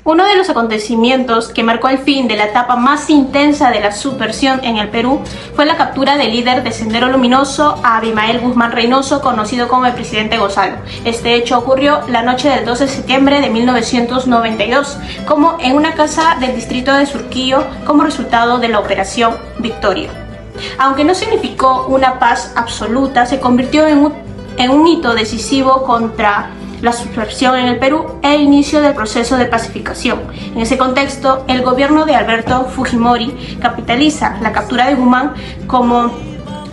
Uno de los acontecimientos que marcó el fin de la etapa más intensa de la subversión en el Perú fue la captura del líder de Sendero Luminoso, Abimael Guzmán Reynoso, conocido como el presidente Gonzalo. Este hecho ocurrió la noche del 12 de septiembre de 1992, como en una casa del distrito de Surquillo, como resultado de la Operación Victoria. Aunque no significó una paz absoluta, se convirtió en un hito decisivo contra la subversión en el Perú e inicio del proceso de pacificación. En ese contexto, el gobierno de Alberto Fujimori capitaliza la captura de Guzmán como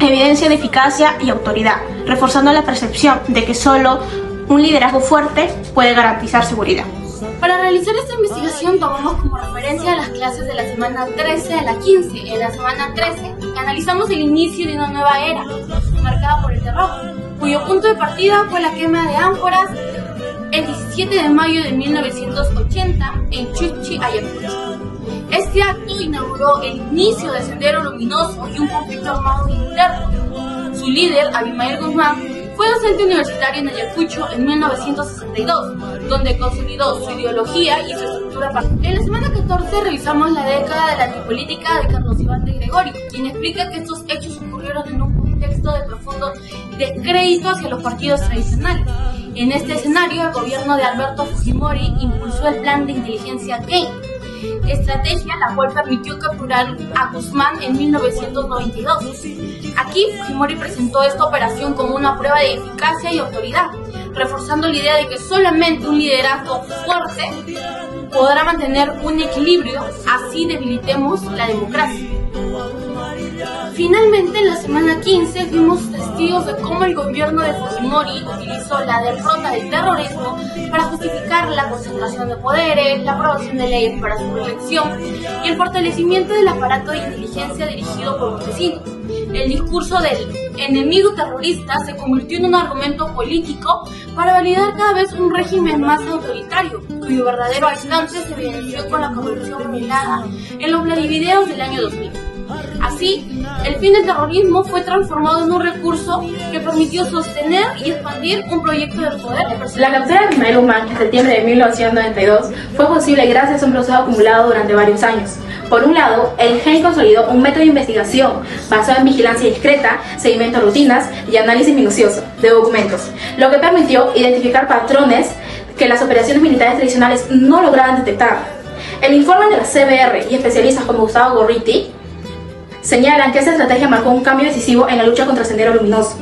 evidencia de eficacia y autoridad, reforzando la percepción de que solo un liderazgo fuerte puede garantizar seguridad. Para realizar esta investigación tomamos como referencia las clases de la semana 13 a la 15. En la semana 13 analizamos el inicio de una nueva era, marcada por el terror, cuyo punto de partida fue la quema de ánforas el 17 de mayo de 1980 en Chuchi, Ayacucho. Este acto inauguró el inicio del Sendero Luminoso y un conflicto armado interno. Su líder, Abimael Guzmán, fue docente universitario en Ayacucho en 1962, donde consolidó su ideología y su estructura partidaria. En la semana 14 revisamos la década de la antipolítica de Carlos Iván de Gregorio, quien explica que estos hechos ocurrieron en un contexto de profundo descrédito hacia los partidos tradicionales. En este escenario, el gobierno de Alberto Fujimori impulsó el plan de inteligencia Kane, estrategia la cual permitió capturar a Guzmán en 1992. Aquí Fujimori presentó esta operación como una prueba de eficacia y autoridad, reforzando la idea de que solamente un liderazgo fuerte podrá mantener un equilibrio, así debilitemos la democracia. Finalmente, en la semana 15 fuimos testigos de cómo el gobierno de Fujimori utilizó la derrota del terrorismo para justificar la concentración de poderes, la aprobación de leyes para su reelección y el fortalecimiento del aparato de inteligencia dirigido por Montesinos. El discurso del enemigo terrorista se convirtió en un argumento político para validar cada vez un régimen más autoritario, cuyo verdadero alcance se evidenció con la conversión revelada en los Vladivideos del año 2000. Así, el fin del terrorismo fue transformado en un recurso que permitió sostener y expandir un proyecto de poder. La captura de Abimael Guzmán en septiembre de 1992 fue posible gracias a un proceso acumulado durante varios años. Por un lado, el GEI consolidó un método de investigación basado en vigilancia discreta, seguimiento de rutinas y análisis minucioso de documentos, lo que permitió identificar patrones que las operaciones militares tradicionales no lograban detectar. El informe de la CBR y especialistas como Gustavo Gorriti señalan que esa estrategia marcó un cambio decisivo en la lucha contra Sendero Luminoso.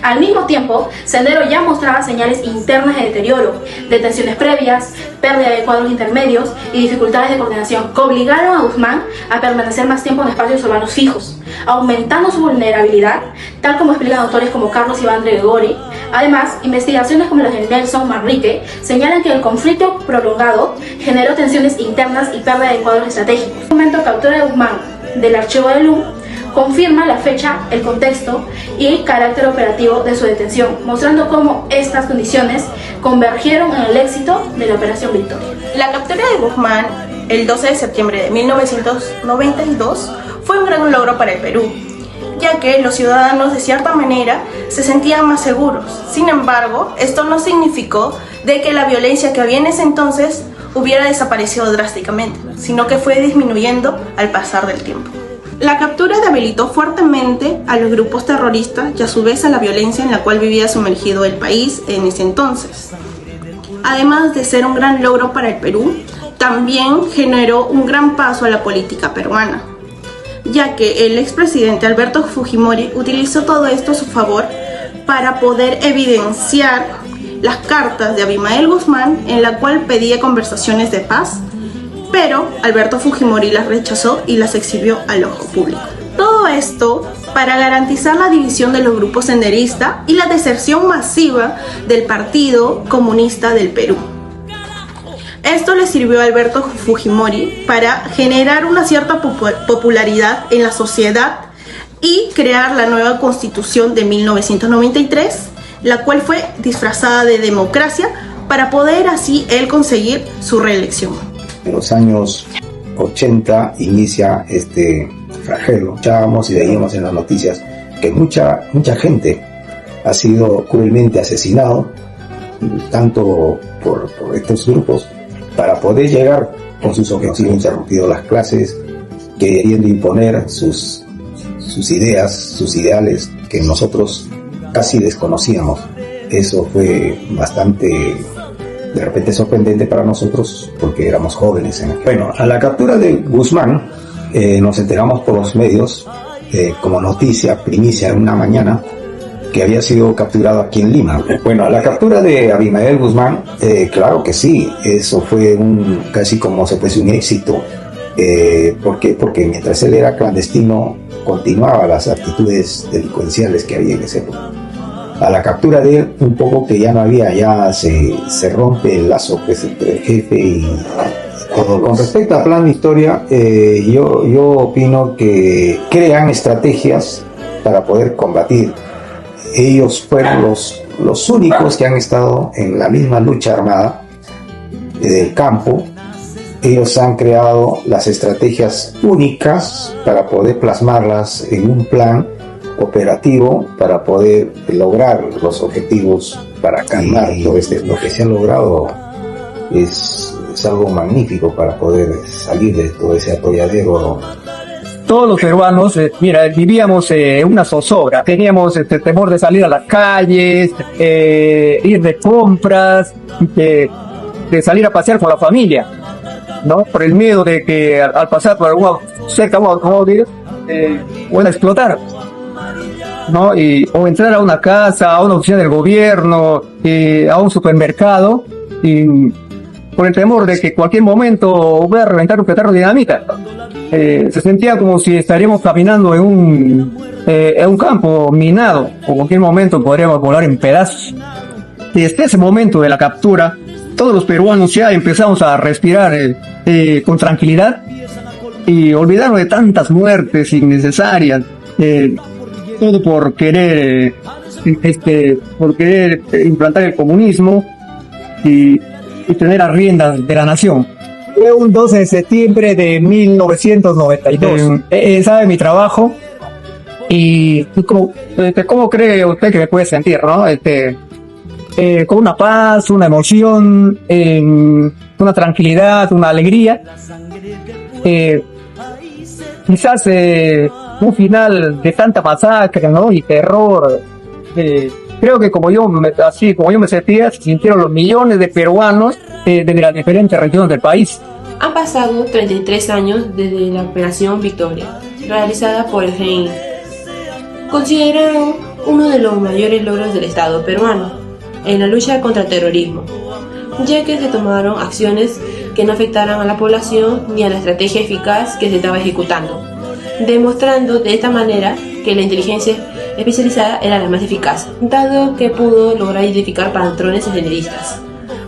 Al mismo tiempo, Sendero ya mostraba señales internas de deterioro, detenciones previas, pérdida de cuadros intermedios y dificultades de coordinación que obligaron a Guzmán a permanecer más tiempo en espacios urbanos fijos, aumentando su vulnerabilidad, tal como explican autores como Carlos Iván de Gregorio. Además, investigaciones como las de Nelson Manrique señalan que el conflicto prolongado generó tensiones internas y pérdida de cuadros estratégicos. El momento captura de Guzmán del archivo de LUM confirma la fecha, el contexto y el carácter operativo de su detención, mostrando cómo estas condiciones convergieron en el éxito de la Operación Victoria. La captura de Guzmán el 12 de septiembre de 1992 fue un gran logro para el Perú, ya que los ciudadanos de cierta manera se sentían más seguros. Sin embargo, esto no significó de que la violencia que había en ese entonces hubiera desaparecido drásticamente, sino que fue disminuyendo al pasar del tiempo. La captura debilitó fuertemente a los grupos terroristas y a su vez a la violencia en la cual vivía sumergido el país en ese entonces. Además de ser un gran logro para el Perú, también generó un gran paso a la política peruana, ya que el expresidente Alberto Fujimori utilizó todo esto a su favor para poder evidenciar las cartas de Abimael Guzmán en la cual pedía conversaciones de paz, pero Alberto Fujimori las rechazó y las exhibió al ojo público. Todo esto para garantizar la división de los grupos senderistas y la deserción masiva del Partido Comunista del Perú. Esto le sirvió a Alberto Fujimori para generar una cierta popularidad en la sociedad y crear la nueva Constitución de 1993, la cual fue disfrazada de democracia para poder así él conseguir su reelección. En los años 80 inicia este flagelo. Escuchábamos y veíamos en las noticias que mucha gente ha sido cruelmente asesinado, tanto por estos grupos para poder llegar con sus objetivos, interrumpido las clases, queriendo imponer sus ideas, sus ideales que nosotros casi desconocíamos. Eso fue bastante, de repente, sorprendente para nosotros porque éramos jóvenes. Bueno, a la captura de Guzmán nos enteramos por los medios como noticia, primicia en una mañana, que había sido capturado aquí en Lima. Bueno, la captura de Abimael Guzmán, claro que sí, eso fue casi como se fuese un éxito. ¿Por qué? Porque mientras él era clandestino, continuaba las actitudes delincuenciales que había en ese época. A la captura de él, un poco que ya no había, ya se rompe el lazo pues, entre el jefe y todo. Con respecto a Plan Victoria, yo opino que crean estrategias para poder combatir. Ellos fueron los únicos que han estado en la misma lucha armada del campo. Ellos han creado las estrategias únicas para poder plasmarlas en un plan operativo para poder lograr los objetivos para calmar todo lo que se ha logrado. Es algo magnífico para poder salir de todo ese atolladero. Todos los peruanos, vivíamos una zozobra, teníamos temor de salir a las calles, ir de compras, de salir a pasear con la familia, ¿no? Por el miedo de que al pasar por cerca de un automóvil pueda explotar, ¿no? O entrar a una casa, a una oficina del gobierno, a un supermercado, y por el temor de que cualquier momento voy a reventar un petardo de dinamita. Se sentía como si estaríamos caminando en un campo minado, o en cualquier momento podríamos volar en pedazos. Desde ese momento de la captura, todos los peruanos ya empezamos a respirar con tranquilidad y olvidarnos de tantas muertes innecesarias, todo por querer implantar el comunismo y tener las riendas de la nación. Fue un 12 de septiembre de 1992. Sabe mi trabajo y ¿cómo cree usted que me puede sentir, no? Con una paz, una emoción, una tranquilidad, una alegría. Quizás un final de tanta masacre, ¿no? Y terror. Creo que como yo me sentía, se sintieron los millones de peruanos de las diferentes regiones del país. Han pasado 33 años desde la Operación Victoria, realizada por el GEIN, considerado uno de los mayores logros del Estado peruano en la lucha contra el terrorismo, ya que se tomaron acciones que no afectaran a la población ni a la estrategia eficaz que se estaba ejecutando, demostrando de esta manera que la inteligencia especializada era la más eficaz, dado que pudo lograr identificar patrones senderistas,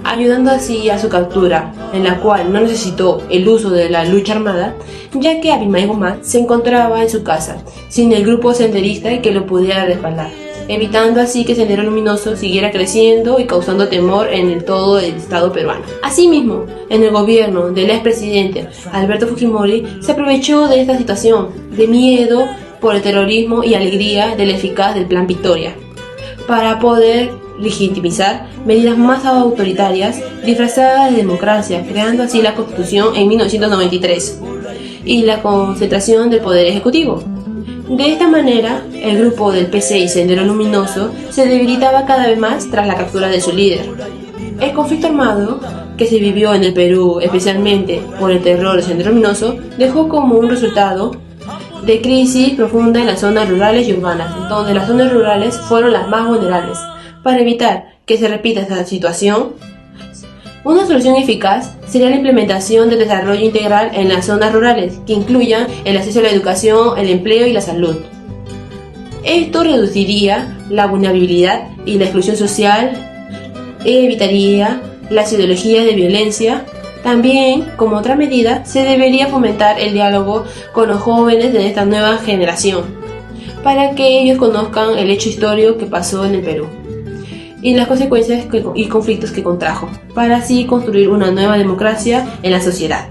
ayudando así a su captura, en la cual no necesitó el uso de la lucha armada, ya que Abimael Guzmán se encontraba en su casa, sin el grupo senderista que lo pudiera respaldar, evitando así que Sendero Luminoso siguiera creciendo y causando temor en todo el Estado peruano. Asimismo, en el gobierno del expresidente Alberto Fujimori se aprovechó de esta situación de miedo por el terrorismo y alegría de la eficaz del Plan Victoria, para poder legitimizar medidas más autoritarias disfrazadas de democracia, creando así la Constitución en 1993 y la concentración del Poder Ejecutivo. De esta manera, el grupo del PC y Sendero Luminoso se debilitaba cada vez más tras la captura de su líder. El conflicto armado que se vivió en el Perú, especialmente por el terror de Sendero Luminoso, dejó como un resultado de crisis profunda en las zonas rurales y urbanas, donde las zonas rurales fueron las más vulnerables. Para evitar que se repita esta situación, una solución eficaz sería la implementación del desarrollo integral en las zonas rurales, que incluyan el acceso a la educación, el empleo y la salud. Esto reduciría la vulnerabilidad y la exclusión social, evitaría las ideologías de violencia. También, como otra medida, se debería fomentar el diálogo con los jóvenes de esta nueva generación, para que ellos conozcan el hecho histórico que pasó en el Perú y las consecuencias y conflictos que contrajo, para así construir una nueva democracia en la sociedad.